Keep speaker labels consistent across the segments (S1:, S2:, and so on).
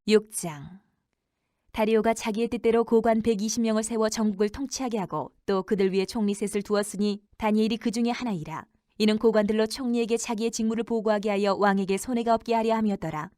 S1: 6장. 다리오가 자기의 뜻대로 고관 120명을 세워 전국을 통치하게 하고 또 그들 위에 총리 셋을 두었으니 다니엘이 그 중에 하나이라. 이는 고관들로 총리에게 자기의 직무를 보고하게 하여 왕에게 손해가 없게 하려 함이었더라.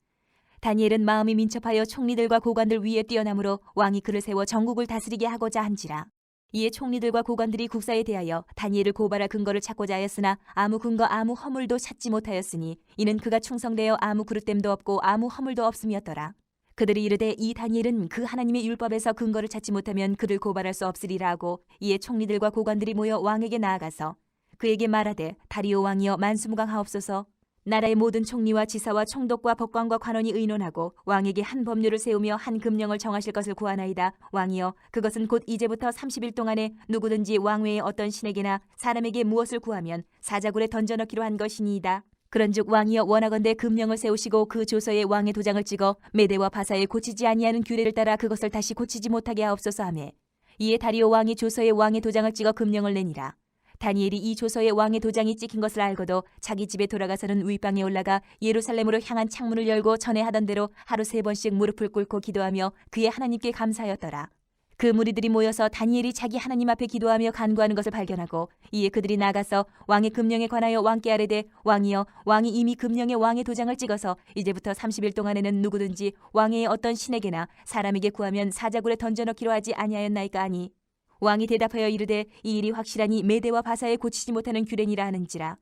S1: 다니엘은 마음이 민첩하여 총리들과 고관들 위에 뛰어나므로 왕이 그를 세워 전국을 다스리게 하고자 한지라. 이에 총리들과 고관들이 국사에 대하여 다니엘을 고발할 근거를 찾고자 하였으나 아무 근거 아무 허물도 찾지 못하였으니 이는 그가 충성되어 아무 그릇됨도 없고 아무 허물도 없음이었더라. 그들이 이르되 이 다니엘은 그 하나님의 율법에서 근거를 찾지 못하면 그를 고발할 수 없으리라 하고, 이에 총리들과 고관들이 모여 왕에게 나아가서 그에게 말하되 다리오 왕이여 만수무강하옵소서. 나라의 모든 총리와 지사와 총독과 법관과 관원이 의논하고 왕에게 한 법률을 세우며 한 금령을 정하실 것을 구하나이다. 왕이여 그것은 곧 이제부터 30일 동안에 누구든지 왕 외에 어떤 신에게나 사람에게 무엇을 구하면 사자굴에 던져넣기로 한 것이니이다. 그런즉 왕이여 원하건대 금령을 세우시고 그 조서에 왕의 도장을 찍어 메대와 바사에 고치지 아니하는 규례를 따라 그것을 다시 고치지 못하게 하옵소서 하매, 이에 다리오 왕이 조서에 왕의 도장을 찍어 금령을 내니라. 다니엘이 이 조서에 왕의 도장이 찍힌 것을 알고도 자기 집에 돌아가서는 윗방에 올라가 예루살렘으로 향한 창문을 열고 전에 하던 대로 하루 3번씩 무릎을 꿇고 기도하며 그의 하나님께 감사하였더라. 그 무리들이 모여서 다니엘이 자기 하나님 앞에 기도하며 간구하는 것을 발견하고, 이에 그들이 나가서 왕의 금령에 관하여 왕께 아뢰되 왕이여 왕이 이미 금령에 왕의 도장을 찍어서 이제부터 30일 동안에는 누구든지 왕의 어떤 신에게나 사람에게 구하면 사자굴에 던져넣기로 하지 아니하였나이까 하니, 왕이 대답하여 이르되 이 일이 확실하니 메대와 바사에 고치지 못하는 규례니라 하는지라.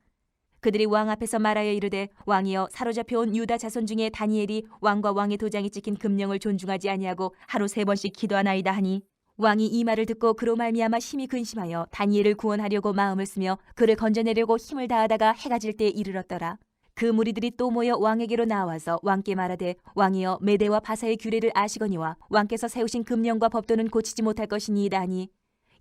S1: 그들이 왕 앞에서 말하여 이르되 왕이여 사로잡혀온 유다 자손 중에 다니엘이 왕과 왕의 도장이 찍힌 금령을 존중하지 아니하고 하루 3번씩 기도하나이다 하니, 왕이 이 말을 듣고 그로 말미암아 심히 근심하여 다니엘을 구원하려고 마음을 쓰며 그를 건져내려고 힘을 다하다가 해가 질 때에 이르렀더라. 그 무리들이 또 모여 왕에게로 나와서 왕께 말하되 왕이여 메대와 바사의 규례를 아시거니와 왕께서 세우신 금령과 법도는 고치지 못할 것이니이다 하니,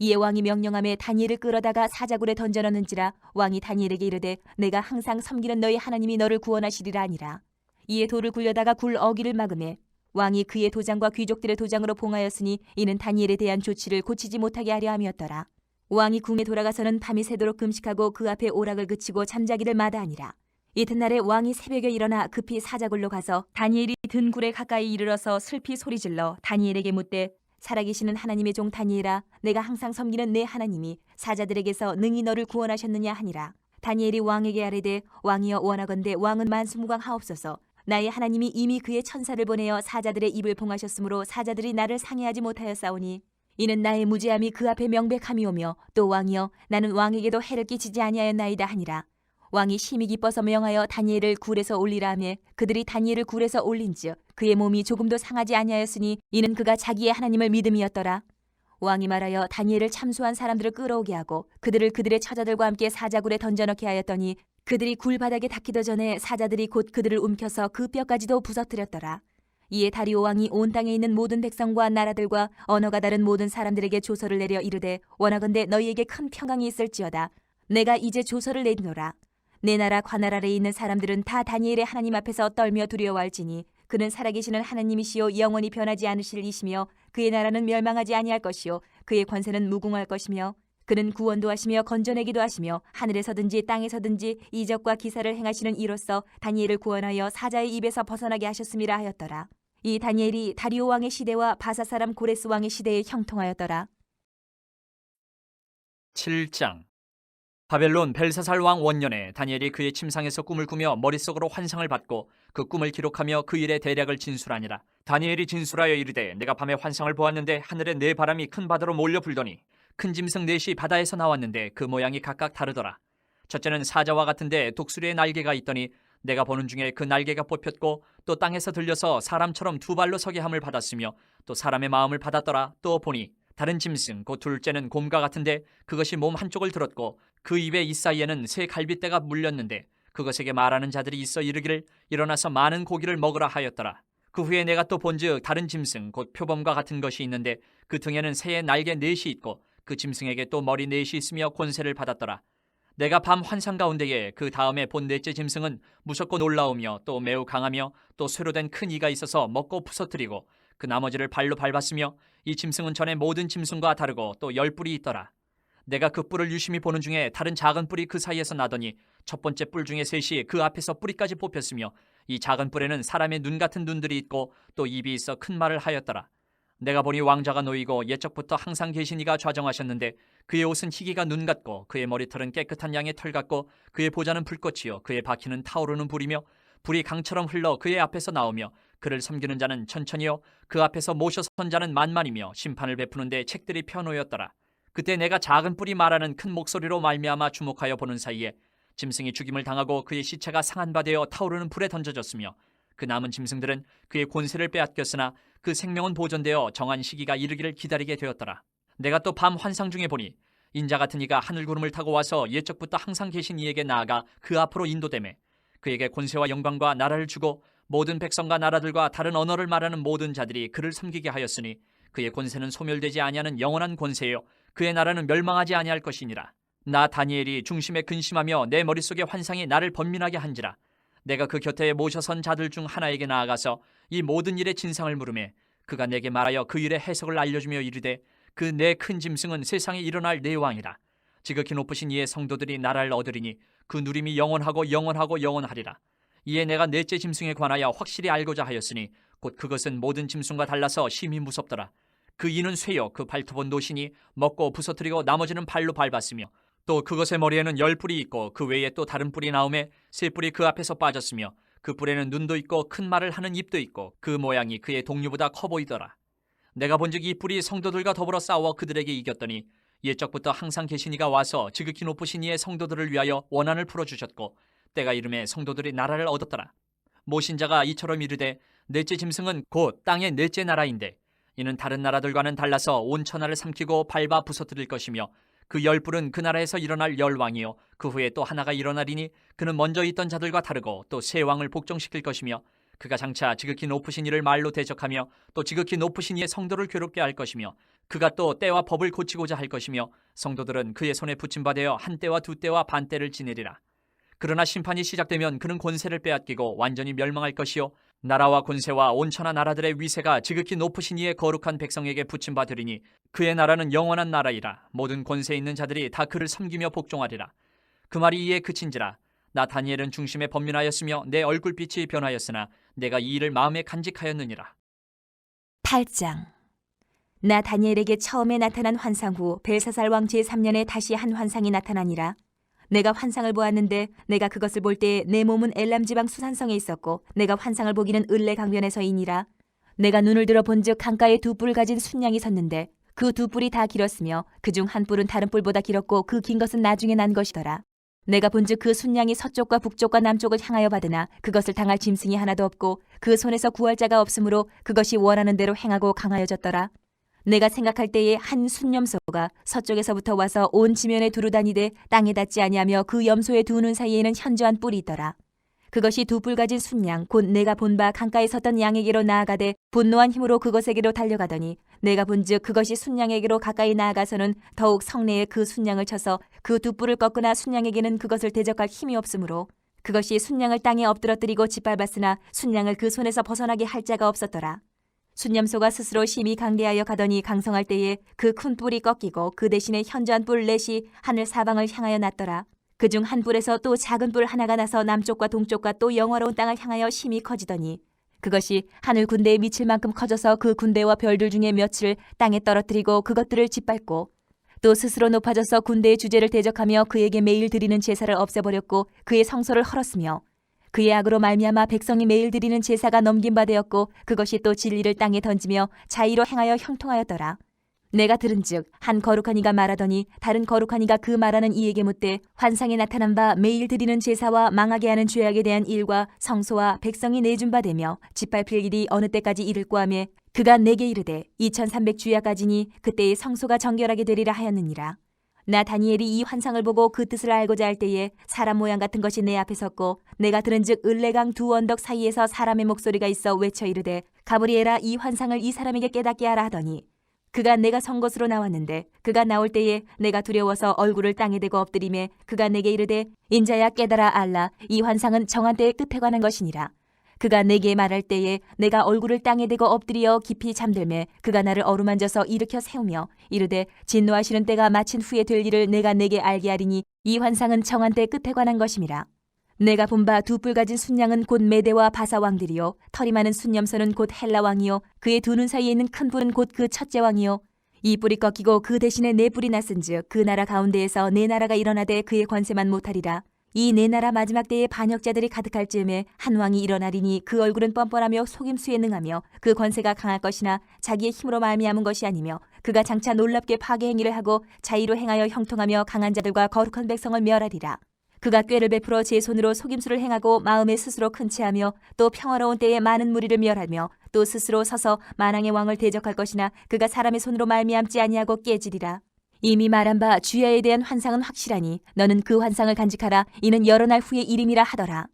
S1: 이에 왕이 명령하며 다니엘을 끌어다가 사자굴에 던져넣는지라. 왕이 다니엘에게 이르되 내가 항상 섬기는 너희 하나님이 너를 구원하시리라 하니라. 이에 돌을 굴려다가 굴 어기를 막으매 왕이 그의 도장과 귀족들의 도장으로 봉하였으니 이는 다니엘에 대한 조치를 고치지 못하게 하려 함이었더라. 왕이 궁에 돌아가서는 밤이 새도록 금식하고 그 앞에 오락을 그치고 잠자기를 마다하니라. 이튿날에 왕이 새벽에 일어나 급히 사자굴로 가서 다니엘이 든 굴에 가까이 이르러서 슬피 소리질러 다니엘에게 묻되 살아계시는 하나님의 종 다니엘아, 내가 항상 섬기는 내 하나님이 사자들에게서 능히 너를 구원하셨느냐 하니라. 다니엘이 왕에게 아뢰되 왕이여 원하건대 왕은 만수무강하옵소서. 나의 하나님이 이미 그의 천사를 보내어 사자들의 입을 봉하셨으므로 사자들이 나를 상해하지 못하였사오니 이는 나의 무죄함이 그 앞에 명백함이오며, 또 왕이여 나는 왕에게도 해를 끼치지 아니하였나이다 하니라. 왕이 심히 기뻐서 명하여 다니엘을 굴에서 올리라 하며 그들이 다니엘을 굴에서 올린즉 그의 몸이 조금도 상하지 아니하였으니 이는 그가 자기의 하나님을 믿음이었더라. 왕이 말하여 다니엘을 참수한 사람들을 끌어오게 하고 그들을 그들의 처자들과 함께 사자굴에 던져넣게 하였더니 그들이 굴 바닥에 닿기도 전에 사자들이 곧 그들을 움켜서 그 뼈까지도 부서뜨렸더라. 이에 다리오 왕이 온 땅에 있는 모든 백성과 나라들과 언어가 다른 모든 사람들에게 조서를 내려 이르되 원하건대 너희에게 큰 평강이 있을지어다. 내가 이제 조서를 내리노라. 내 나라 관할 아래에 있는 사람들은 다 다니엘의 하나님 앞에서 떨며 두려워할지니 그는 살아계시는 하나님이시요 영원히 변하지 않으실 이시며 그의 나라는 멸망하지 아니할 것이요 그의 권세는 무궁할 것이며 그는 구원도 하시며 건져내기도 하시며 하늘에서든지 땅에서든지 이적과 기사를 행하시는 이로써 다니엘을 구원하여 사자의 입에서 벗어나게 하셨음이라 하였더라. 이 다니엘이 다리오 왕의 시대와 바사 사람 고레스 왕의 시대에 형통하였더라.
S2: 7장. 바벨론 벨사살 왕 원년에 다니엘이 그의 침상에서 꿈을 꾸며 머릿속으로 환상을 받고 그 꿈을 기록하며 그 일의 대략을 진술하니라. 다니엘이 진술하여 이르되 내가 밤에 환상을 보았는데 하늘에 네 바람이 큰 바다로 몰려 불더니 큰 짐승 넷이 바다에서 나왔는데 그 모양이 각각 다르더라. 첫째는 사자와 같은데 독수리의 날개가 있더니 내가 보는 중에 그 날개가 뽑혔고 또 땅에서 들려서 사람처럼 두 발로 서게 함을 받았으며 또 사람의 마음을 받았더라. 또 보니 다른 짐승 곧 둘째는 곰과 같은데 그것이 몸 한쪽을 들었고 그 입의 이 사이에는 새 갈빗대가 물렸는데 그것에게 말하는 자들이 있어 이르기를 일어나서 많은 고기를 먹으라 하였더라. 그 후에 내가 또 본즉 다른 짐승 곧 표범과 같은 것이 있는데 그 등에는 새의 날개 넷이 있고 그 짐승에게 또 머리 넷이 있으며 권세를 받았더라. 내가 밤 환상 가운데에 그 다음에 본 넷째 짐승은 무섭고 놀라우며 또 매우 강하며 또 쇠로 된 큰 이가 있어서 먹고 부서뜨리고 그 나머지를 발로 밟았으며 이 짐승은 전에 모든 짐승과 다르고 또 10뿔이 있더라. 내가 그 뿔을 유심히 보는 중에 다른 작은 뿔이 그 사이에서 나더니 첫 번째 뿔 중에 셋이 그 앞에서 뿌리까지 뽑혔으며 이 작은 뿔에는 사람의 눈 같은 눈들이 있고 또 입이 있어 큰 말을 하였더라. 내가 보니 왕자가 놓이고 옛적부터 항상 계신 이가 좌정하셨는데 그의 옷은 희기가 눈 같고 그의 머리털은 깨끗한 양의 털 같고 그의 보좌는 불꽃이요 그의 바퀴는 타오르는 불이며 불이 강처럼 흘러 그의 앞에서 나오며 그를 섬기는 자는 천천히요 그 앞에서 모셔 선 자는 만만이며 심판을 베푸는데 책들이 펴놓였더라. 그때 내가 작은 뿔이 말하는 큰 목소리로 말미암아 주목하여 보는 사이에 짐승이 죽임을 당하고 그의 시체가 상한 바 되어 타오르는 불에 던져졌으며 그 남은 짐승들은 그의 권세를 빼앗겼으나 그 생명은 보존되어 정한 시기가 이르기를 기다리게 되었더라. 내가 또 밤 환상 중에 보니 인자 같은 이가 하늘 구름을 타고 와서 옛적부터 항상 계신 이에게 나아가 그 앞으로 인도되매 그에게 권세와 영광과 나라를 주고 모든 백성과 나라들과 다른 언어를 말하는 모든 자들이 그를 섬기게 하였으니 그의 권세는 소멸되지 아니하는 영원한 권세요 그의 나라는 멸망하지 아니할 것이니라. 나 다니엘이 중심에 근심하며 내 머릿속에 환상이 나를 번민하게 한지라. 내가 그 곁에 모셔선 자들 중 하나에게 나아가서 이 모든 일의 진상을 물으매 그가 내게 말하여 그 일의 해석을 알려주며 이르되 그 내 큰 짐승은 세상에 일어날 내 왕이라. 지극히 높으신 이의 성도들이 나라를 얻으리니 그 누림이 영원하고 영원하고 영원하리라. 이에 내가 넷째 짐승에 관하여 확실히 알고자 하였으니 곧 그것은 모든 짐승과 달라서 심히 무섭더라. 그 이는 쇠요 그 발톱은 노시니 먹고 부서뜨리고 나머지는 발로 밟았으며 또 그것의 머리에는 10뿔이 있고 그 외에 또 다른 뿔이 나오매 3뿔이 그 앞에서 빠졌으며 그 뿔에는 눈도 있고 큰 말을 하는 입도 있고 그 모양이 그의 동류보다 커 보이더라. 내가 본즉 이 뿔이 성도들과 더불어 싸워 그들에게 이겼더니 옛적부터 항상 계신 이가 와서 지극히 높으신 이의 성도들을 위하여 원한을 풀어주셨고 때가 이름에 성도들이 나라를 얻었더라. 모신자가 이처럼 이르되 넷째 짐승은 곧 땅의 넷째 나라인데 이는 다른 나라들과는 달라서 온 천하를 삼키고 밟아 부서뜨릴 것이며 그 10뿔은 그 나라에서 일어날 열왕이요 그 후에 또 하나가 일어나리니 그는 먼저 있던 자들과 다르고 또 새 왕을 복종시킬 것이며 그가 장차 지극히 높으신 이를 말로 대적하며 또 지극히 높으신 이의 성도를 괴롭게 할 것이며 그가 또 때와 법을 고치고자 할 것이며 성도들은 그의 손에 붙임받아 한 때와 두 때와 반 때를 지내리라. 그러나 심판이 시작되면 그는 권세를 빼앗기고 완전히 멸망할 것이요 나라와 권세와 온천하 나라들의 위세가 지극히 높으신 이의 거룩한 백성에게 붙임받으리니 그의 나라는 영원한 나라이라. 모든 권세 있는 자들이 다 그를 섬기며 복종하리라. 그 말이 이에 그친지라. 나 다니엘은 중심에 번민하였으며 내 얼굴빛이 변하였으나 내가 이 일을 마음에 간직하였느니라.
S1: 8장. 나 다니엘에게 처음에 나타난 환상 후 벨사살 왕 제3년에 다시 한 환상이 나타나니라. 내가 환상을 보았는데 내가 그것을 볼 때에 내 몸은 엘람 지방 수산성에 있었고 내가 환상을 보기는 을레 강변에서이니라. 내가 눈을 들어 본즉 강가에 두 뿔 가진 순양이 섰는데 그 두 뿔이 다 길었으며 그중 한 뿔은 다른 뿔보다 길었고 그 긴 것은 나중에 난 것이더라. 내가 본즉 그 순양이 서쪽과 북쪽과 남쪽을 향하여 받으나 그것을 당할 짐승이 하나도 없고 그 손에서 구할 자가 없으므로 그것이 원하는 대로 행하고 강하여졌더라. 내가 생각할 때에 한 순염소가 서쪽에서부터 와서 온 지면에 두루 다니되 땅에 닿지 아니하며 그 염소의 두 눈 사이에는 현저한 뿔이 있더라. 그것이 두 뿔 가진 순양 곧 내가 본 바 강가에 섰던 양에게로 나아가되 분노한 힘으로 그것에게로 달려가더니 내가 본즉 그것이 순양에게로 가까이 나아가서는 더욱 성내에 그 순양을 쳐서 그 두 뿔을 꺾으나 순양에게는 그것을 대적할 힘이 없으므로 그것이 순양을 땅에 엎드러뜨리고 짓밟았으나 순양을 그 손에서 벗어나게 할 자가 없었더라. 순염소가 스스로 심히 강대하여 가더니 강성할 때에 그 큰 뿔이 꺾이고 그 대신에 현저한 뿔 넷이 하늘 사방을 향하여 났더라. 그중 한 뿔에서 또 작은 뿔 하나가 나서 남쪽과 동쪽과 또 영화로운 땅을 향하여 심히 커지더니 그것이 하늘 군대에 미칠 만큼 커져서 그 군대와 별들 중에 며칠을 땅에 떨어뜨리고 그것들을 짓밟고 또 스스로 높아져서 군대의 주제를 대적하며 그에게 매일 드리는 제사를 없애버렸고 그의 성소를 헐었으며 그의 악으로 말미암아 백성이 매일 드리는 제사가 넘긴 바 되었고 그것이 또 진리를 땅에 던지며 자의로 행하여 형통하였더라. 내가 들은즉 한 거룩한 이가 말하더니 다른 거룩한 이가 그 말하는 이에게 묻되 환상에 나타난 바 매일 드리는 제사와 망하게 하는 죄악에 대한 일과 성소와 백성이 내준 바 되며 짓밟힐 일이 어느 때까지 이를꼬 하며 그가 내게 이르되 2300주야까지니 그때의 성소가 정결하게 되리라 하였느니라. 나 다니엘이 이 환상을 보고 그 뜻을 알고자 할 때에 사람 모양 같은 것이 내 앞에 섰고 내가 들은즉 을레강 두 언덕 사이에서 사람의 목소리가 있어 외쳐 이르되 가브리엘아 이 환상을 이 사람에게 깨닫게 하라 하더니 그가 내가 선 곳으로 나왔는데 그가 나올 때에 내가 두려워서 얼굴을 땅에 대고 엎드리매 그가 내게 이르되 인자야 깨달아 알라 이 환상은 정한 때의 끝에 관한 것이니라. 그가 내게 말할 때에 내가 얼굴을 땅에 대고 엎드려 깊이 잠들매 그가 나를 어루만져서 일으켜 세우며 이르되 진노하시는 때가 마친 후에 될 일을 내가 내게 알게 하리니 이 환상은 정한 때 끝에 관한 것임이라. 내가 본 바 두 뿔 가진 순양은 곧 메대와 바사 왕들이요 털이 많은 순염소는 곧 헬라 왕이요 그의 두 눈 사이에 있는 큰 뿔은 곧 그 첫째 왕이요 이 뿔이 꺾이고 그 대신에 네 뿔이 났은즉 그 나라 가운데에서 네 나라가 일어나되 그의 권세만 못하리라. 이 네 나라 마지막 때에 반역자들이 가득할 즈음에 한 왕이 일어나리니 그 얼굴은 뻔뻔하며 속임수에 능하며 그 권세가 강할 것이나 자기의 힘으로 말미암은 것이 아니며 그가 장차 놀랍게 파괴 행위를 하고 자의로 행하여 형통하며 강한 자들과 거룩한 백성을 멸하리라. 그가 꾀를 베풀어 제 손으로 속임수를 행하고 마음에 스스로 큰 채하며 또 평화로운 때에 많은 무리를 멸하며 또 스스로 서서 만왕의 왕을 대적할 것이나 그가 사람의 손으로 말미암지 아니하고 깨지리라. 이미 말한 바 주야에 대한 환상은 확실하니 너는 그 환상을 간직하라. 이는 여러 날 후의 일임이라 하더라.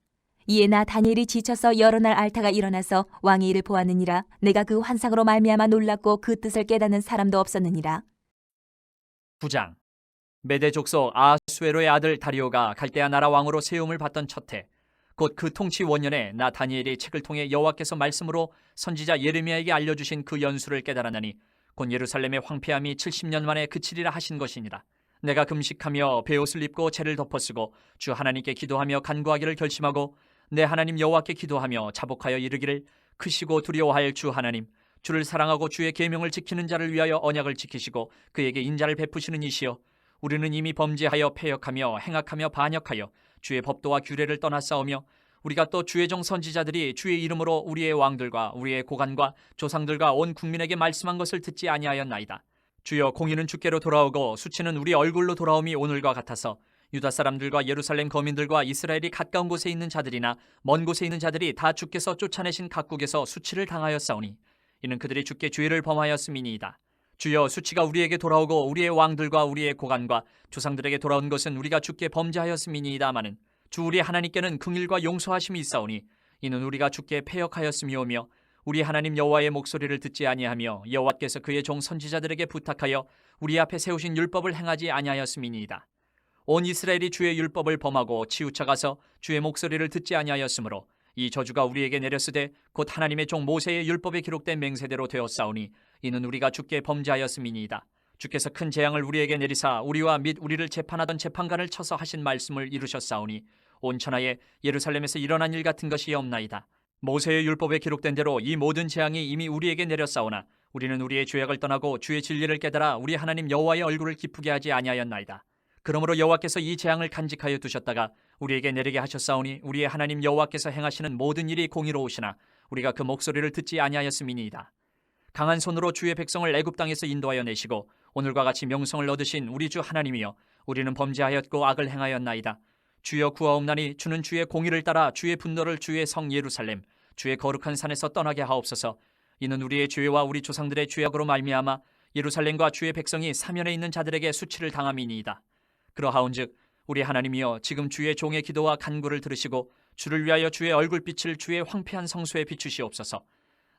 S1: 이에 나 다니엘이 지쳐서 여러 날 앓다가 일어나서 왕의 일을 보았느니라. 내가 그 환상으로 말미암아 놀랐고 그 뜻을 깨닫는 사람도 없었느니라.
S2: 9장. 메대 족속 아수에로의 아들 다리오가 갈대아 나라 왕으로 세움을 받던 첫해 곧 그 통치 원년에 나 다니엘이 책을 통해 여호와께서 말씀으로 선지자 예레미야에게 알려주신 그 연수를 깨달았나니 곧 예루살렘의 황폐함이 70년 만에 그치리라 하신 것이니라. 내가 금식하며 베옷을 입고 채를 덮어쓰고 주 하나님께 기도하며 간구하기를 결심하고 내 하나님 여호와께 기도하며 자복하여 이르기를 크시고 두려워할 주 하나님, 주를 사랑하고 주의 계명을 지키는 자를 위하여 언약을 지키시고 그에게 인자를 베푸시는 이시여, 우리는 이미 범죄하여 패역하며 행악하며 반역하여 주의 법도와 규례를 떠나 싸우며 우리가 또 주의 종 선지자들이 주의 이름으로 우리의 왕들과 우리의 고관과 조상들과 온 국민에게 말씀한 것을 듣지 아니하였나이다. 주여, 공의는 주께로 돌아오고 수치는 우리 얼굴로 돌아옴이 오늘과 같아서 유다 사람들과 예루살렘 거민들과 이스라엘이 가까운 곳에 있는 자들이나 먼 곳에 있는 자들이 다 주께서 쫓아내신 각국에서 수치를 당하였사오니 이는 그들이 주께 죄를 범하였음이니이다. 주여, 수치가 우리에게 돌아오고 우리의 왕들과 우리의 고관과 조상들에게 돌아온 것은 우리가 주께 범죄하였음이니이다마는 주 우리 하나님께는 긍휼과 용서하심이 있사오니 이는 우리가 주께 패역하였음이오며 우리 하나님 여호와의 목소리를 듣지 아니하며 여호와께서 그의 종 선지자들에게 부탁하여 우리 앞에 세우신 율법을 행하지 아니하였음이니이다. 온 이스라엘이 주의 율법을 범하고 치우쳐가서 주의 목소리를 듣지 아니하였으므로 이 저주가 우리에게 내렸으되 곧 하나님의 종 모세의 율법에 기록된 맹세대로 되었사오니 이는 우리가 주께 범죄하였음이니이다. 주께서 큰 재앙을 우리에게 내리사 우리와 및 우리를 재판하던 재판관을 쳐서 하신 말씀을 이루셨사오니 온 천하에 예루살렘에서 일어난 일 같은 것이 없나이다. 모세의 율법에 기록된 대로 이 모든 재앙이 이미 우리에게 내렸사오나 우리는 우리의 죄악을 떠나고 주의 진리를 깨달아 우리 하나님 여호와의 얼굴을 기쁘게 하지 아니하였나이다. 그러므로 여호와께서 이 재앙을 간직하여 두셨다가 우리에게 내리게 하셨사오니 우리의 하나님 여호와께서 행하시는 모든 일이 공의로우시나 우리가 그 목소리를 듣지 아니하였음이니이다. 강한 손으로 주의 백성을 애굽 땅에서 인도하여 내시고 오늘과 같이 명성을 얻으신 우리 주 하나님이여, 우리는 범죄하였고 악을 행하였나이다. 주여, 구하옵나니 주는 주의 공의를 따라 주의 분노를 주의 성 예루살렘 주의 거룩한 산에서 떠나게 하옵소서. 이는 우리의 죄와 우리 조상들의 죄악으로 말미암아 예루살렘과 주의 백성이 사면에 있는 자들에게 수치를 당함이니이다. 그러하온즉 우리 하나님이여, 지금 주의 종의 기도와 간구를 들으시고 주를 위하여 주의 얼굴빛을 주의 황폐한 성소에 비추시옵소서.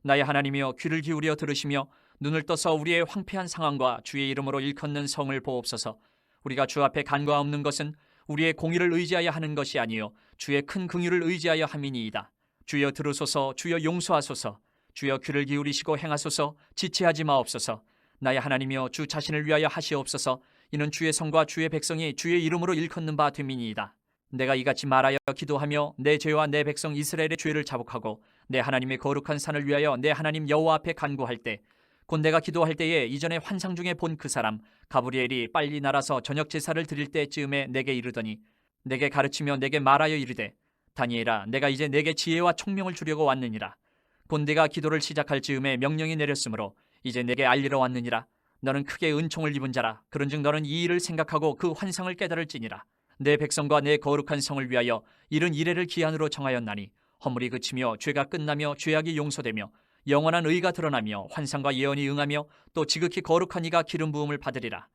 S2: 나의 하나님이여, 귀를 기울여 들으시며 눈을 떠서 우리의 황폐한 상황과 주의 이름으로 일컫는 성을 보옵소서. 우리가 주 앞에 간과없는 것은 우리의 공의를 의지하여 하는 것이 아니요 주의 큰 긍휼을 의지하여 함이니이다. 주여 들으소서. 주여 용서하소서. 주여 귀를 기울이시고 행하소서. 지체하지 마옵소서. 나의 하나님이여, 주 자신을 위하여 하시옵소서. 이는 주의 성과 주의 백성이 주의 이름으로 일컫는 바 됨이니이다. 내가 이같이 말하여 기도하며 내 죄와 내 백성 이스라엘의 죄를 자복하고 내 하나님의 거룩한 산을 위하여 내 하나님 여호와 앞에 간구할 때, 곧 내가 기도할 때에 이전에 환상 중에 본 그 사람 가브리엘이 빨리 날아서 저녁 제사를 드릴 때쯤에 내게 이르더니 내게 가르치며 내게 말하여 이르되, 다니엘아, 내가 이제 내게 지혜와 총명을 주려고 왔느니라. 곧 내가 기도를 시작할 즈음에 명령이 내렸으므로 이제 내게 알리러 왔느니라. 너는 크게 은총을 입은 자라. 그런즉 너는 이 일을 생각하고 그 환상을 깨달을지니라. 내 백성과 내 거룩한 성을 위하여 이른 이래를 기한으로 정하였나니 허물이 그치며 죄가 끝나며 죄악이 용서되며 영원한 의가 드러나며 환상과 예언이 응하며 또 지극히 거룩한 이가 기름 부음을 받으리라.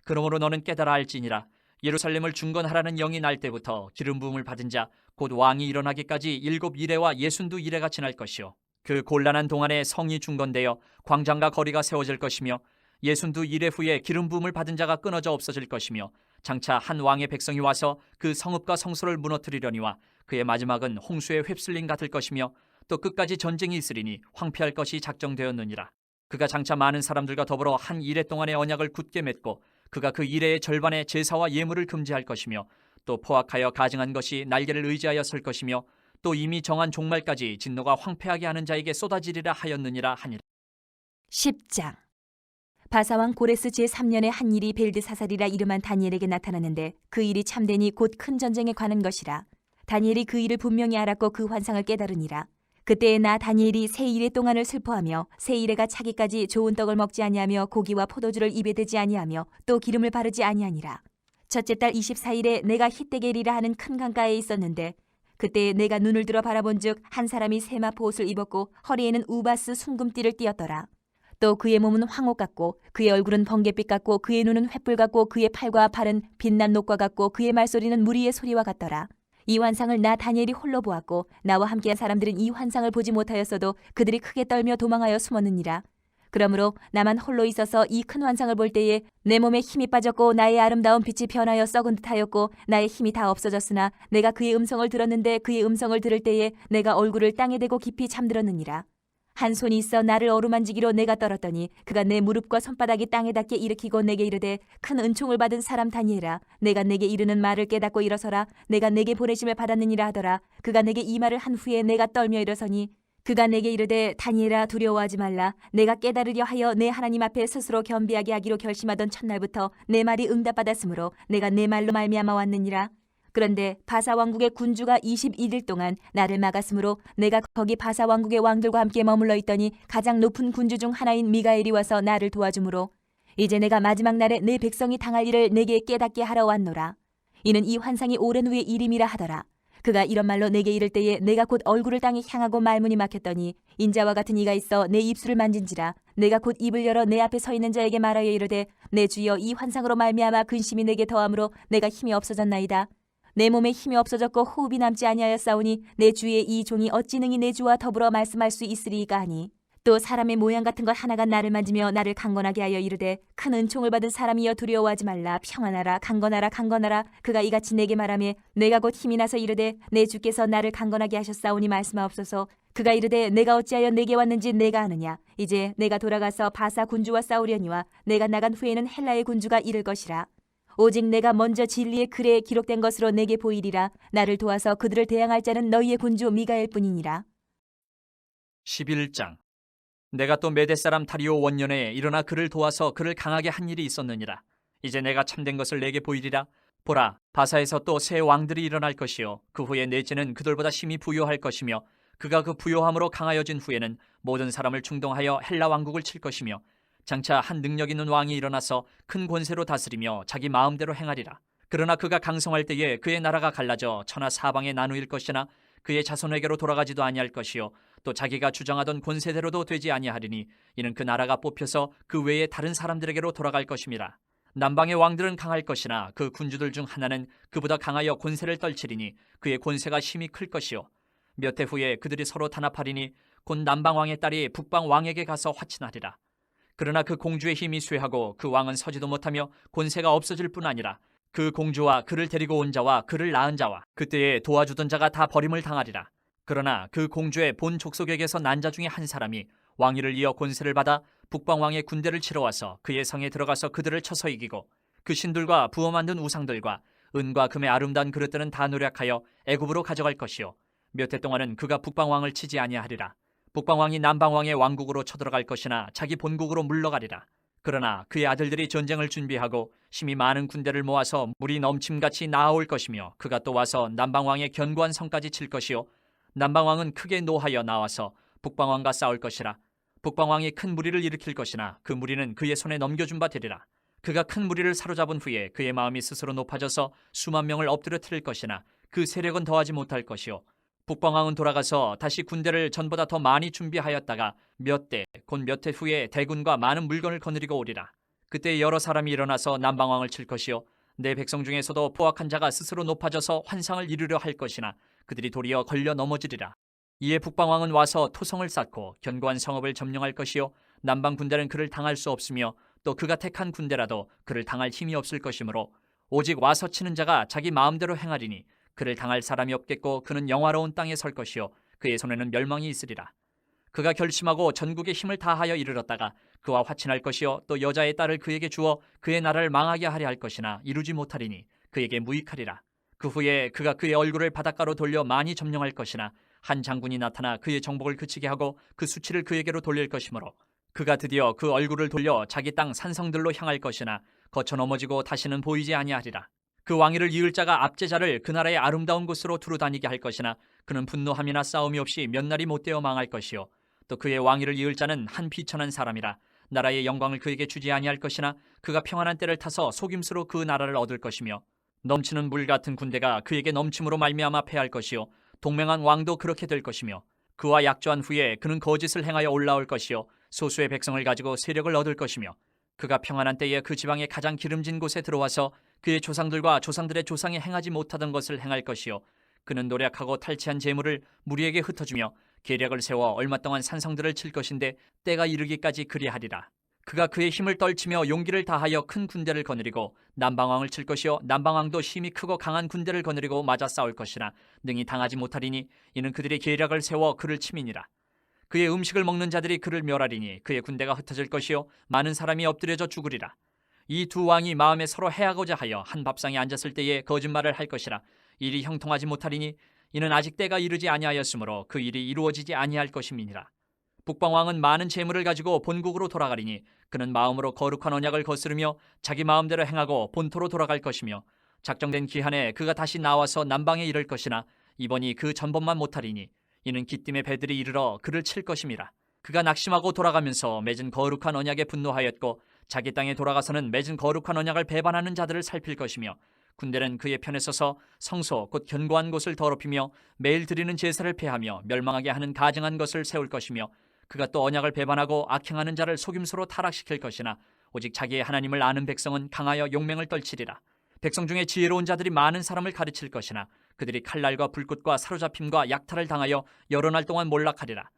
S2: 그러므로 너는 깨달아 알지니라. 예루살렘을 중건하라는 영이 날 때부터 기름 부음을 받은 자 곧 왕이 일어나기까지 7 이레와 62 이레가 지날 것이요, 그 곤란한 동안에 성이 중건되어 광장과 거리가 세워질 것이며 62 이레 후에 기름 부음을 받은 자가 끊어져 없어질 것이며 장차 한 왕의 백성이 와서 그 성읍과 성소를 무너뜨리려니와 그의 마지막은 홍수의 휩쓸림 같을 것이며 또 끝까지 전쟁이 있으리니 황폐할 것이 작정되었느니라. 그가 장차 많은 사람들과 더불어 한 이레 동안의 언약을 굳게 맺고 그가 그 이레의 절반의 제사와 예물을 금지할 것이며 또 포악하여 가증한 것이 날개를 의지하여 설 것이며 또 이미 정한 종말까지 진노가 황폐하게 하는 자에게 쏟아지리라 하였느니라 하니라.
S1: 10장. 바사왕 고레스 제3년에 한 일이 벨드사살이라 이름한 다니엘에게 나타났는데 그 일이 참되니 곧 큰 전쟁에 관한 것이라. 다니엘이 그 일을 분명히 알았고 그 환상을 깨달으니라. 그때에 나 다니엘이 새 일의 동안을 슬퍼하며 새 일에가 차기까지 좋은 떡을 먹지 아니하며 고기와 포도주를 입에 대지 아니하며 또 기름을 바르지 아니하니라. 첫째 달 24일에 내가 히데겔이라 하는 큰 강가에 있었는데 그때 내가 눈을 들어 바라본즉 한 사람이 세마포 옷을 입었고 허리에는 우바스 순금띠를 띠었더라. 또 그의 몸은 황옥 같고 그의 얼굴은 번갯빛 같고 그의 눈은 횃불 같고 그의 팔과 발은 빛난 녹과 같고 그의 말소리는 무리의 소리와 같더라. 이 환상을 나 다니엘이 홀로 보았고 나와 함께한 사람들은 이 환상을 보지 못하였어도 그들이 크게 떨며 도망하여 숨었느니라. 그러므로 나만 홀로 있어서 이 큰 환상을 볼 때에 내 몸에 힘이 빠졌고 나의 아름다운 빛이 변하여 썩은 듯하였고 나의 힘이 다 없어졌으나 내가 그의 음성을 들었는데 그의 음성을 들을 때에 내가 얼굴을 땅에 대고 깊이 잠들었느니라. 한 손이 있어 나를 어루만지기로 내가 떨었더니 그가 내 무릎과 손바닥이 땅에 닿게 일으키고 내게 이르되 큰 은총을 받은 사람 다니엘아 내가 내게 이르는 말을 깨닫고 일어서라 내가 내게 보내심을 받았느니라 하더라. 그가 내게 이 말을 한 후에 내가 떨며 일어서니 그가 내게 이르되 다니엘아 두려워하지 말라. 내가 깨달으려 하여 내 하나님 앞에 스스로 겸비하게 하기로 결심하던 첫날부터 내 말이 응답받았으므로 내가 내 말로 말미암아 왔느니라. 그런데 바사 왕국의 군주가 21일 동안 나를 막았으므로 내가 거기 바사 왕국의 왕들과 함께 머물러 있더니 가장 높은 군주 중 하나인 미가엘이 와서 나를 도와주므로 이제 내가 마지막 날에 내 백성이 당할 일을 내게 깨닫게 하러 왔노라. 이는 이 환상이 오랜 후의 일임이라 하더라. 그가 이런 말로 내게 이를 때에 내가 곧 얼굴을 땅에 향하고 말문이 막혔더니 인자와 같은 이가 있어 내 입술을 만진지라. 내가 곧 입을 열어 내 앞에 서 있는 자에게 말하여 이르되 내 주여 이 환상으로 말미암아 근심이 내게 더함으로 내가 힘이 없어졌나이다. 내 몸에 힘이 없어졌고 호흡이 남지 아니하였사오니 내 주의 이 종이 어찌 능히 내 주와 더불어 말씀할 수 있으리이까 하니 또 사람의 모양 같은 것 하나가 나를 만지며 나를 강건하게 하여 이르되 큰 은총을 받은 사람이여 두려워하지 말라. 평안하라. 강건하라. 강건하라. 그가 이같이 내게 말하며 내가 곧 힘이 나서 이르되 내 주께서 나를 강건하게 하셨사오니 말씀하옵소서. 그가 이르되 내가 어찌하여 내게 왔는지 내가 아느냐. 이제 내가 돌아가서 바사 군주와 싸우려니와 내가 나간 후에는 헬라의 군주가 이를 것이라. 오직 내가 먼저 진리의 글에 기록된 것으로 내게 보이리라. 나를 도와서 그들을 대항할 자는 너희의 군주 미가엘 뿐이니라.
S2: 11장. 내가 또 메대 사람 다리오 원년에 일어나 그를 도와서 그를 강하게 한 일이 있었느니라. 이제 내가 참된 것을 내게 보이리라. 보라, 바사에서 또 새 왕들이 일어날 것이요 그 후에 넷째는 그들보다 심히 부요할 것이며 그가 그 부요함으로 강하여진 후에는 모든 사람을 충동하여 헬라 왕국을 칠 것이며 장차 한 능력 있는 왕이 일어나서 큰 권세로 다스리며 자기 마음대로 행하리라. 그러나 그가 강성할 때에 그의 나라가 갈라져 천하 사방에 나누일 것이나 그의 자손에게로 돌아가지도 아니할 것이요 또 자기가 주장하던 권세대로도 되지 아니하리니 이는 그 나라가 뽑혀서 그 외에 다른 사람들에게로 돌아갈 것임이라. 남방의 왕들은 강할 것이나 그 군주들 중 하나는 그보다 강하여 권세를 떨치리니 그의 권세가 심히 클 것이요 몇 해 후에 그들이 서로 단합하리니 곧 남방 왕의 딸이 북방 왕에게 가서 화친하리라. 그러나 그 공주의 힘이 쇠하고 그 왕은 서지도 못하며 권세가 없어질 뿐 아니라 그 공주와 그를 데리고 온 자와 그를 낳은 자와 그때에 도와주던 자가 다 버림을 당하리라. 그러나 그 공주의 본 족속에게서 난 자 중에 한 사람이 왕위를 이어 권세를 받아 북방 왕의 군대를 치러 와서 그의 성에 들어가서 그들을 쳐서 이기고 그 신들과 부어 만든 우상들과 은과 금의 아름다운 그릇들은 다 노력하여 애굽으로 가져갈 것이요 몇 해 동안은 그가 북방 왕을 치지 아니하리라. 북방 왕이 남방 왕의 왕국으로 쳐들어갈 것이나 자기 본국으로 물러가리라. 그러나 그의 아들들이 전쟁을 준비하고 심히 많은 군대를 모아서 물이 넘침같이 나아올 것이며 그가 또 와서 남방 왕의 견고한 성까지 칠 것이요 남방 왕은 크게 노하여 나와서 북방 왕과 싸울 것이라. 북방 왕이 큰 무리를 일으킬 것이나 그 무리는 그의 손에 넘겨준 바 되리라. 그가 큰 무리를 사로잡은 후에 그의 마음이 스스로 높아져서 수만 명을 엎드려 트릴 것이나 그 세력은 더하지 못할 것이요 북방 왕은 돌아가서 다시 군대를 전보다 더 많이 준비하였다가 몇 대 곧 몇 해 후에 대군과 많은 물건을 거느리고 오리라. 그때 여러 사람이 일어나서 남방 왕을 칠 것이요 내 백성 중에서도 포악한 자가 스스로 높아져서 환상을 이루려 할 것이나 그들이 도리어 걸려 넘어지리라. 이에 북방 왕은 와서 토성을 쌓고 견고한 성읍을 점령할 것이요 남방 군대는 그를 당할 수 없으며 또 그가 택한 군대라도 그를 당할 힘이 없을 것이므로 오직 와서 치는 자가 자기 마음대로 행하리니 그를 당할 사람이 없겠고 그는 영화로운 땅에 설 것이요 그의 손에는 멸망이 있으리라. 그가 결심하고 전국의 힘을 다하여 이르렀다가 그와 화친할 것이요 또 여자의 딸을 그에게 주어 그의 나라를 망하게 하려 할 것이나 이루지 못하리니 그에게 무익하리라. 그 후에 그가 그의 얼굴을 바닷가로 돌려 많이 점령할 것이나 한 장군이 나타나 그의 정복을 그치게 하고 그 수치를 그에게로 돌릴 것이므로 그가 드디어 그 얼굴을 돌려 자기 땅 산성들로 향할 것이나 거쳐 넘어지고 다시는 보이지 아니하리라. 그 왕위를 이을 자가 압제자를 그 나라의 아름다운 곳으로 두루 다니게 할 것이나 그는 분노함이나 싸움이 없이 몇 날이 못되어 망할 것이요 또 그의 왕위를 이을 자는 한 비천한 사람이라 나라의 영광을 그에게 주지 아니할 것이나 그가 평안한 때를 타서 속임수로 그 나라를 얻을 것이며 넘치는 물 같은 군대가 그에게 넘침으로 말미암아 패할 것이요 동맹한 왕도 그렇게 될 것이며 그와 약조한 후에 그는 거짓을 행하여 올라올 것이요 소수의 백성을 가지고 세력을 얻을 것이며 그가 평안한 때에 그 지방의 가장 기름진 곳에 들어와서 그의 조상들과 조상들의 조상이 행하지 못하던 것을 행할 것이요 그는 노력하고 탈취한 재물을 무리에게 흩어주며 계략을 세워 얼마 동안 산성들을 칠 것인데 때가 이르기까지 그리하리라. 그가 그의 힘을 떨치며 용기를 다하여 큰 군대를 거느리고 남방왕을 칠 것이요 남방왕도 힘이 크고 강한 군대를 거느리고 맞아 싸울 것이나 능히 당하지 못하리니 이는 그들의 계략을 세워 그를 침이니라. 그의 음식을 먹는 자들이 그를 멸하리니 그의 군대가 흩어질 것이요 많은 사람이 엎드려져 죽으리라. 이 두 왕이 마음에 서로 해하고자 하여 한 밥상에 앉았을 때에 거짓말을 할 것이라. 일이 형통하지 못하리니 이는 아직 때가 이르지 아니하였으므로 그 일이 이루어지지 아니할 것임이니라. 북방왕은 많은 재물을 가지고 본국으로 돌아가리니 그는 마음으로 거룩한 언약을 거스르며 자기 마음대로 행하고 본토로 돌아갈 것이며 작정된 기한에 그가 다시 나와서 남방에 이를 것이나 이번이 그 전번만 못하리니 이는 기띔의 배들이 이르러 그를 칠 것임이라. 그가 낙심하고 돌아가면서 맺은 거룩한 언약에 분노하였고 자기 땅에 돌아가서는 맺은 거룩한 언약을 배반하는 자들을 살필 것이며 군대는 그의 편에 서서 성소 곧 견고한 곳을 더럽히며 매일 드리는 제사를 폐하며 멸망하게 하는 가증한 것을 세울 것이며 그가 또 언약을 배반하고 악행하는 자를 속임수로 타락시킬 것이나 오직 자기의 하나님을 아는 백성은 강하여 용맹을 떨치리라. 백성 중에 지혜로운 자들이 많은 사람을 가르칠 것이나 그들이 칼날과 불꽃과 사로잡힘과 약탈을 당하여 여러 날 동안 몰락하리라.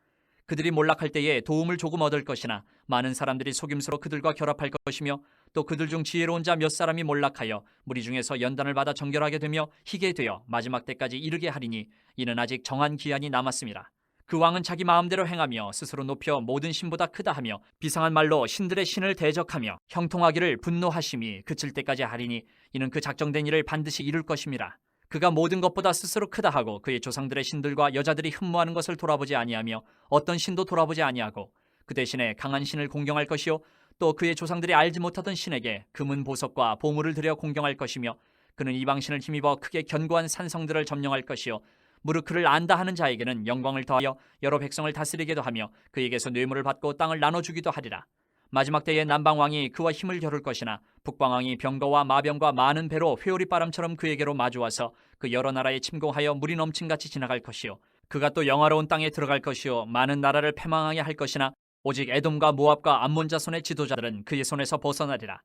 S2: 그들이 몰락할 때에 도움을 조금 얻을 것이나 많은 사람들이 속임수로 그들과 결합할 것이며 또 그들 중 지혜로운 자 몇 사람이 몰락하여 무리 중에서 연단을 받아 정결하게 되며 희게 되어 마지막 때까지 이르게 하리니 이는 아직 정한 기한이 남았습니다. 그 왕은 자기 마음대로 행하며 스스로 높여 모든 신보다 크다 하며 비상한 말로 신들의 신을 대적하며 형통하기를 분노하심이 그칠 때까지 하리니 이는 그 작정된 일을 반드시 이룰 것임이라. 그가 모든 것보다 스스로 크다 하고 그의 조상들의 신들과 여자들이 흠모하는 것을 돌아보지 아니하며 어떤 신도 돌아보지 아니하고 그 대신에 강한 신을 공경할 것이요 또 그의 조상들이 알지 못하던 신에게 금은 보석과 보물을 들여 공경할 것이며 그는 이방신을 힘입어 크게 견고한 산성들을 점령할 것이요 무릇 그를 안다 하는 자에게는 영광을 더하여 여러 백성을 다스리게도 하며 그에게서 뇌물을 받고 땅을 나눠주기도 하리라. 마지막 때에 남방왕이 그와 힘을 겨룰 것이나 북방왕이 병거와 마병과 많은 배로 회오리 바람처럼 그에게로 마주와서 그 여러 나라에 침공하여 물이 넘친같이 지나갈 것이요 그가 또 영화로운 땅에 들어갈 것이요 많은 나라를 패망하게 할 것이나 오직 에돔과 모압과 암몬 자손의 지도자들은 그의 손에서 벗어나리라.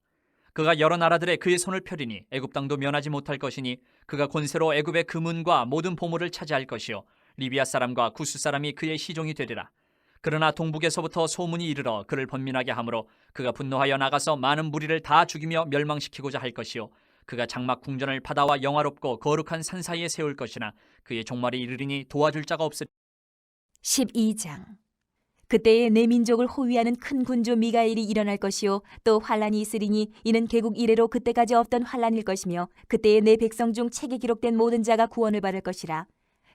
S2: 그가 여러 나라들의 그의 손을 펴리니 애굽 땅도 면하지 못할 것이니 그가 권세로 애굽의 금은과 모든 보물을 차지할 것이요 리비아 사람과 구스 사람이 그의 시종이 되리라. 그러나 동북에서부터 소문이 이르러 그를 번민하게 하므로 그가 분노하여 나가서 많은 무리를 다 죽이며 멸망시키고자 할 것이요 그가 장막 궁전을 바다와 영화롭고 거룩한 산 사이에 세울 것이나 그의 종말이 이르리니 도와줄 자가 없으리.
S1: 12장. 그때에 내 민족을 호위하는 큰 군주 미가엘이 일어날 것이요 또 환란이 있으리니 이는 개국 이래로 그때까지 없던 환란일 것이며 그때에 내 백성 중 책에 기록된 모든 자가 구원을 받을 것이라.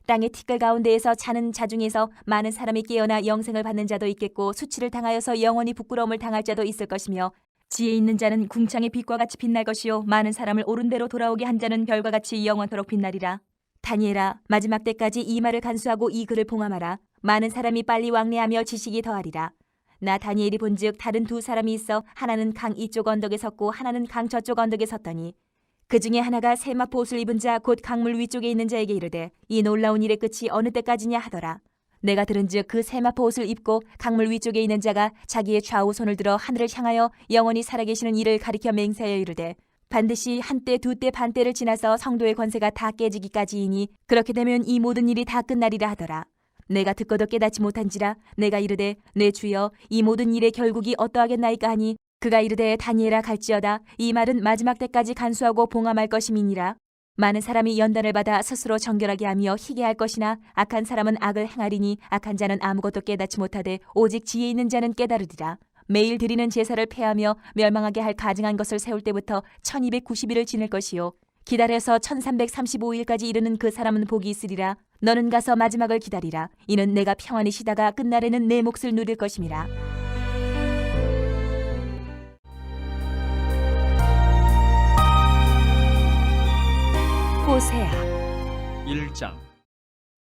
S1: 땅의 티끌 가운데에서 자는 자 중에서 많은 사람이 깨어나 영생을 받는 자도 있겠고 수치를 당하여서 영원히 부끄러움을 당할 자도 있을 것이며 지혜 있는 자는 궁창의 빛과 같이 빛날 것이요 많은 사람을 옳은 대로 돌아오게 한 자는 별과 같이 영원토록 빛나리라. 다니엘아, 마지막 때까지 이 말을 간수하고 이 글을 봉함하라. 많은 사람이 빨리 왕래하며 지식이 더하리라. 나 다니엘이 본즉 다른 두 사람이 있어 하나는 강 이쪽 언덕에 섰고 하나는 강 저쪽 언덕에 섰더니 그 중에 하나가 세마포 옷을 입은 자 곧 강물 위쪽에 있는 자에게 이르되 이 놀라운 일의 끝이 어느 때까지냐 하더라. 내가 들은즉 그 세마포 옷을 입고 강물 위쪽에 있는 자가 자기의 좌우 손을 들어 하늘을 향하여 영원히 살아계시는 이를 가리켜 맹세하여 이르되 반드시 한때 두때 반때를 지나서 성도의 권세가 다 깨지기까지이니 그렇게 되면 이 모든 일이 다 끝나리라 하더라. 내가 듣고도 깨닫지 못한지라 내가 이르되 내 주여 이 모든 일의 결국이 어떠하겠나이까 하니 그가 이르되 다니엘아 갈지어다 이 말은 마지막 때까지 간수하고 봉함할 것임이니라. 많은 사람이 연단을 받아 스스로 정결하게 하며 희게 할 것이나 악한 사람은 악을 행하리니 악한 자는 아무것도 깨닫지 못하되 오직 지혜 있는 자는 깨달으리라. 매일 드리는 제사를 폐하며 멸망하게 할 가증한 것을 세울 때부터 1290일을 지낼 것이요 기다려서 1335일까지 이르는 그 사람은 복이 있으리라. 너는 가서 마지막을 기다리라. 이는 내가 평안히 쉬다가 끝날에는 내 몫을 누릴 것임이라. 호세아
S2: 1장.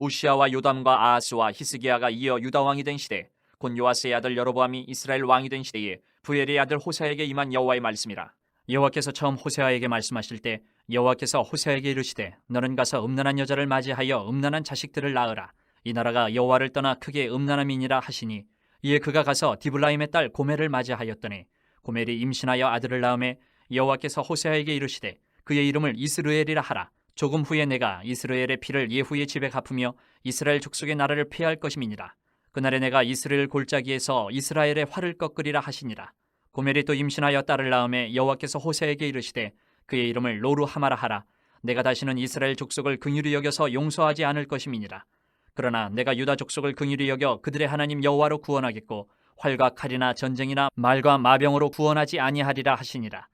S2: 우시아와 요담과 아하스와 히스기야가 이어 유다 왕이 된 시대, 곧 요아스의 아들 여로보암이 이스라엘 왕이 된 시대에 부엘의 아들 호세아에게 임한 여호와의 말씀이라. 여호와께서 처음 호세아에게 말씀하실 때 여호와께서 호세아에게 이르시되 너는 가서 음란한 여자를 맞이하여 음란한 자식들을 낳으라. 이 나라가 여호와를 떠나 크게 음란함이니라 하시니, 이에 그가 가서 디블라임의 딸 고멜을 맞이하였더니 고멜이 임신하여 아들을 낳음에 여호와께서 호세아에게 이르시되 그의 이름을 이스르엘이라 하라. 조금 후에 내가 이스라엘의 피를 예후의 집에 갚으며 이스라엘 족속의 나라를 폐할 것임이니라. 그날에 내가 이스라엘 골짜기에서 이스라엘의 활을 꺾으리라 하시니라. 고멜이 또 임신하여 딸을 낳음에 여호와께서 호세아에게 이르시되 그의 이름을 로루하마라 하라. 내가 다시는 이스라엘 족속을 긍휼히 여겨서 용서하지 않을 것임이니라. 그러나 내가 유다 족속을 긍휼히 여겨 그들의 하나님 여호와로 구원하겠고 활과 칼이나 전쟁이나 말과 마병으로 구원하지 아니하리라 하시니라.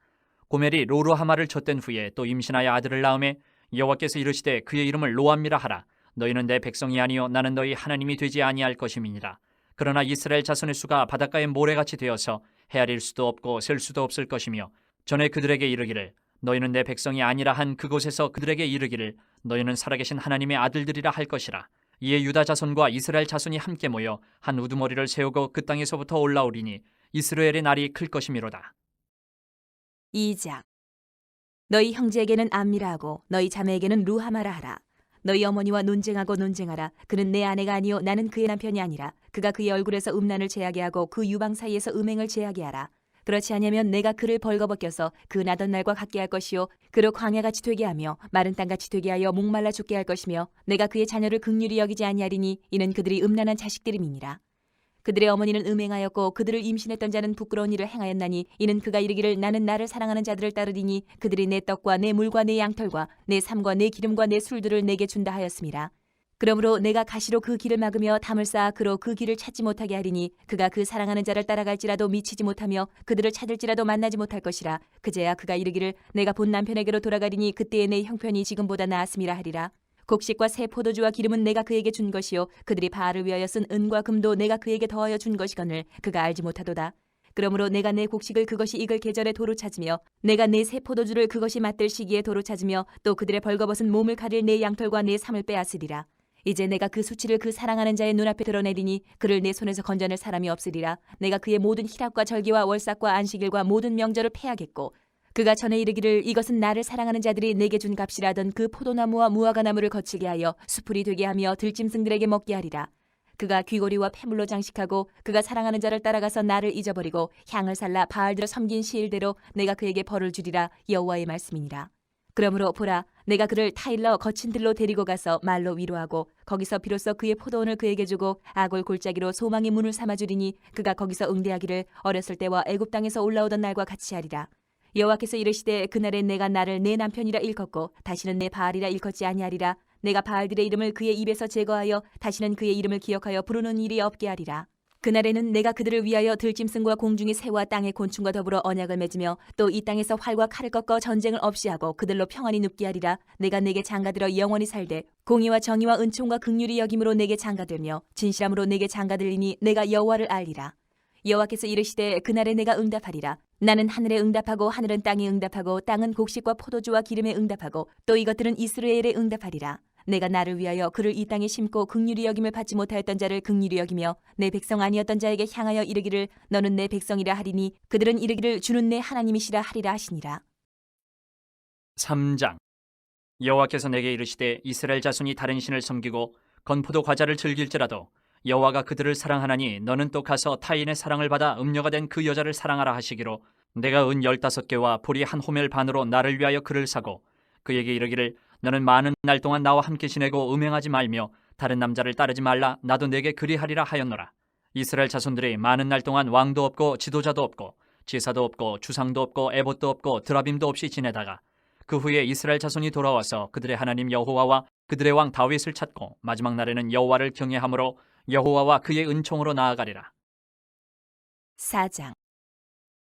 S2: 고멜이 로루하마를 젖된 후에 또 임신하여 아들을 낳음에 여호와께서 이르시되 그의 이름을 로암미라 하라. 너희는 내 백성이 아니요 나는 너희 하나님이 되지 아니할 것임이니라. 그러나 이스라엘 자손의 수가 바닷가의 모래같이 되어서 헤아릴 수도 없고 셀 수도 없을 것이며, 전에 그들에게 이르기를 너희는 내 백성이 아니라 한 그곳에서 그들에게 이르기를 너희는 살아계신 하나님의 아들들이라 할 것이라. 이에 유다 자손과 이스라엘 자손이 함께 모여 한 우두머리를 세우고 그 땅에서부터 올라오리니 이스라엘의 날이 클 것이미로다.
S1: 2장. 너희 형제에게는 암미라 하고 너희 자매에게는 루하마라 하라. 너희 어머니와 논쟁하고 논쟁하라. 그는 내 아내가 아니요 나는 그의 남편이 아니라. 그가 그의 얼굴에서 음란을 제하게 하고 그 유방 사이에서 음행을 제하게 하라. 그렇지 아니하면 내가 그를 벌거벗겨서 그 나던 날과 같게 할 것이요 그로 광야같이 되게 하며 마른 땅같이 되게 하여 목말라 죽게 할 것이며, 내가 그의 자녀를 긍휼히 여기지 아니하리니 이는 그들이 음란한 자식들임이니라. 그들의 어머니는 음행하였고 그들을 임신했던 자는 부끄러운 일을 행하였나니, 이는 그가 이르기를 나는 나를 사랑하는 자들을 따르리니 그들이 내 떡과 내 물과 내 양털과 내 삶과 내 기름과 내 술들을 내게 준다 하였음이라. 그러므로 내가 가시로 그 길을 막으며 담을 쌓아 그로 그 길을 찾지 못하게 하리니, 그가 그 사랑하는 자를 따라갈지라도 미치지 못하며 그들을 찾을지라도 만나지 못할 것이라. 그제야 그가 이르기를 내가 본 남편에게로 돌아가리니 그때의 내 형편이 지금보다 나았음이라 하리라. 곡식과 새 포도주와 기름은 내가 그에게 준 것이요 그들이 바알을 위하여 쓴 은과 금도 내가 그에게 더하여 준 것이거늘 그가 알지 못하도다. 그러므로 내가 내 곡식을 그것이 익을 계절에 도로 찾으며 내가 내 새 포도주를 그것이 맛들 시기에 도로 찾으며 또 그들의 벌거벗은 몸을 가릴 내 양털과 내 삶을 빼앗으리라. 이제 내가 그 수치를 그 사랑하는 자의 눈앞에 드러내리니 그를 내 손에서 건져낼 사람이 없으리라. 내가 그의 모든 희락과 절기와 월삭과 안식일과 모든 명절을 패하겠고, 그가 전에 이르기를 이것은 나를 사랑하는 자들이 내게 준 값이라 하던 그 포도나무와 무화과나무를 거칠게 하여 수풀이 되게 하며 들짐승들에게 먹게 하리라. 그가 귀고리와 폐물로 장식하고 그가 사랑하는 자를 따라가서 나를 잊어버리고 향을 살라 바알들을 섬긴 시일대로 내가 그에게 벌을 주리라. 여호와의 말씀이니라. 그러므로 보라, 내가 그를 타일러 거친 들로 데리고 가서 말로 위로하고 거기서 비로소 그의 포도원을 그에게 주고 아골 골짜기로 소망의 문을 삼아주리니, 그가 거기서 응대하기를 어렸을 때와 애굽 땅에서 올라오던 날과 같이 하리라. 여호와께서 이르시되 그날에 내가 나를 내 남편이라 일컫고 다시는 내 바알이라 일컫지 아니하리라. 내가 바알들의 이름을 그의 입에서 제거하여 다시는 그의 이름을 기억하여 부르는 일이 없게 하리라. 그날에는 내가 그들을 위하여 들짐승과 공중의 새와 땅의 곤충과 더불어 언약을 맺으며 또 이 땅에서 활과 칼을 꺾어 전쟁을 없이 하고 그들로 평안히 눕게 하리라. 내가 내게 장가들어 영원히 살되 공의와 정의와 은총과 긍휼이 여김으로 내게 장가들며 진실함으로 내게 장가들리니 내가 여호와를 알리라. 여호와께서 이르시되 그날에 내가 응답하리라. 나는 하늘에 응답하고 하늘은 땅에 응답하고 땅은 곡식과 포도주와 기름에 응답하고 또 이것들은 이스라엘에 응답하리라. 내가 나를 위하여 그를 이 땅에 심고 긍휼히 여김을 받지 못하였던 자를 긍휼히 여기며 내 백성 아니었던 자에게 향하여 이르기를 너는 내 백성이라 하리니 그들은 이르기를 주는 내 하나님이시라 하리라 하시니라.
S2: 3장. 여호와께서 내게 이르시되 이스라엘 자손이 다른 신을 섬기고 건포도 과자를 즐길지라도 여호와가 그들을 사랑하나니 너는 또 가서 타인의 사랑을 받아 음녀가 된 그 여자를 사랑하라 하시기로, 내가 은 15개와 보리 한 호멜 반으로 나를 위하여 그를 사고 그에게 이르기를 너는 많은 날 동안 나와 함께 지내고 음행하지 말며 다른 남자를 따르지 말라. 나도 내게 그리하리라 하였노라. 이스라엘 자손들이 많은 날 동안 왕도 없고 지도자도 없고 제사도 없고 주상도 없고 에봇도 없고 드라빔도 없이 지내다가 그 후에 이스라엘 자손이 돌아와서 그들의 하나님 여호와와 그들의 왕 다윗을 찾고 마지막 날에는 여호와를 경외함으로 여호와와 그의 은총으로 나아가리라.
S1: 4장.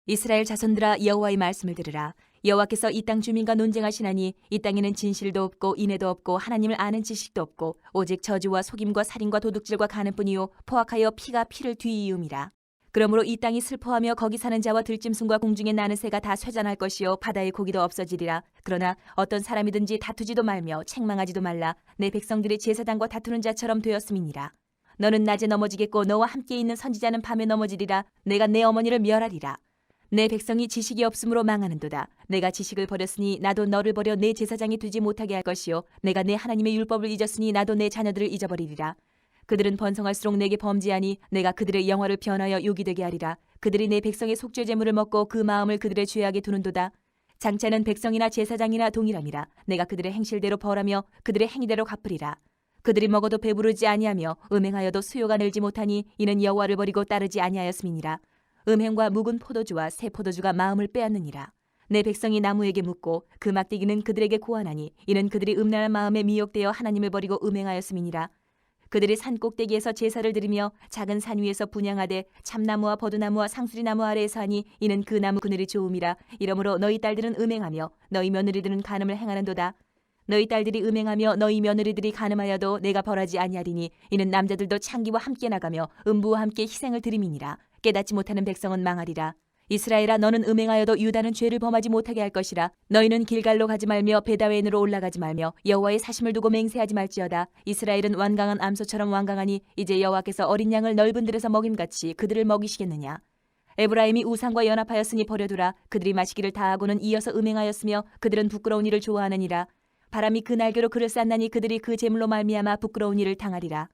S1: 이스라엘 자손들아 여호와의 말씀을 들으라. 여호와께서 이 땅 주민과 논쟁하시나니 이 땅에는 진실도 없고 인애도 없고 하나님을 아는 지식도 없고 오직 저주와 속임과 살인과 도둑질과 간음뿐이요 포악하여 피가 피를 뒤이음이라. 그러므로 이 땅이 슬퍼하며 거기 사는 자와 들짐승과 공중에 나는 새가 다 쇠잔할 것이요 바다의 고기도 없어지리라. 그러나 어떤 사람이든지 다투지도 말며 책망하지도 말라. 내 백성들이 제사장과 다투는 자처럼 되었음이니라. 너는 낮에 넘어지겠고 너와 함께 있는 선지자는 밤에 넘어지리라. 내가 내 어머니를 멸하리라. 내 백성이 지식이 없으므로 망하는도다. 내가 지식을 버렸으니 나도 너를 버려 내 제사장이 되지 못하게 할 것이요 내가 내 하나님의 율법을 잊었으니 나도 내 자녀들을 잊어버리리라. 그들은 번성할수록 내게 범죄하니 내가 그들의 영화를 변하여 욕이 되게 하리라. 그들이 내 백성의 속죄 제물을 먹고 그 마음을 그들의 죄악에 두는도다. 장차는 백성이나 제사장이나 동일함이라. 내가 그들의 행실대로 벌하며 그들의 행위대로 갚으리라. 그들이 먹어도 배부르지 아니하며 음행하여도 수요가 늘지 못하니 이는 여호와를 버리고 따르지 아니하였음이니라. 음행과 묵은 포도주와 새 포도주가 마음을 빼앗느니라. 내 백성이 나무에게 묻고 그 막대기는 그들에게 고하나니 이는 그들이 음란한 마음에 미혹되어 하나님을 버리고 음행하였음이니라. 그들이 산 꼭대기에서 제사를 드리며 작은 산 위에서 분향하되 참나무와 버드나무와 상수리나무 아래에서 하니 이는 그 나무 그늘이 좋음이라. 이러므로 너희 딸들은 음행하며 너희 며느리들은 간음을 행하는도다. 너희 딸들이 음행하며 너희 며느리들이 간음하여도 내가 벌하지 아니하리니 이는 남자들도 창기와 함께 나가며 음부와 함께 희생을 드림이니라. 깨닫지 못하는 백성은 망하리라. 이스라엘아 너는 음행하여도 유다는 죄를 범하지 못하게 할 것이라. 너희는 길갈로 가지 말며 베다웬으로 올라가지 말며 여호와의 사심을 두고 맹세하지 말지어다. 이스라엘은 완강한 암소처럼 완강하니 이제 여호와께서 어린 양을 넓은 들에서 먹임같이 그들을 먹이시겠느냐. 에브라임이 우상과 연합하였으니 버려두라. 그들이 마시기를 다하고는 이어서 음행하였으며 그들은 부끄러운 일을 좋아하느니라. 바람이 그 날개로 그를 쌌나니 그들이 그 재물로 말미암아 부끄러운 일을 당하리라.